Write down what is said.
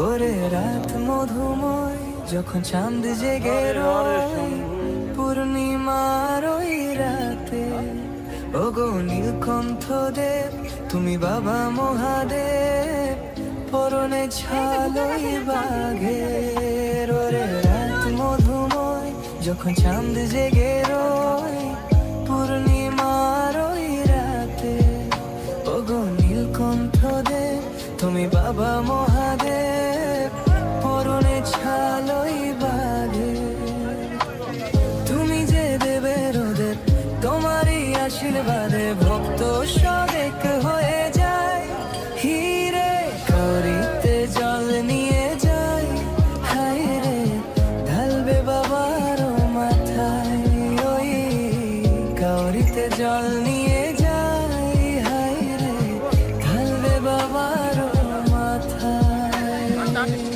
ওরে রাত মধুময় যখন চাঁদ জেগে রয় পূর্ণিমার ওই রাতে, ওগো নীলকণ্ঠ দেব তুমি বাবা মহাদেব, পরনে ছালই বাঘের। ওরে রাত মধুময় যখন চাঁদ জেগে রয় পূর্ণিমার ওই রাতে, ওগো নীলকণ্ঠ দেব তুমি বাবা মহাদেব, পরনে ছালই বাঘের। তুমি যে দেবের দেব, তোমারই আশীর্বাদে ভক্ত সবেক হয়ে যায় হিরে। কাউরিতে জল নিয়ে যাই হায় রে, ঢালবে বাবার মাথায়। ওই কাউরিতে জল নিয়ে যাই হায় রে, ঢালবে বাবার মাথায়।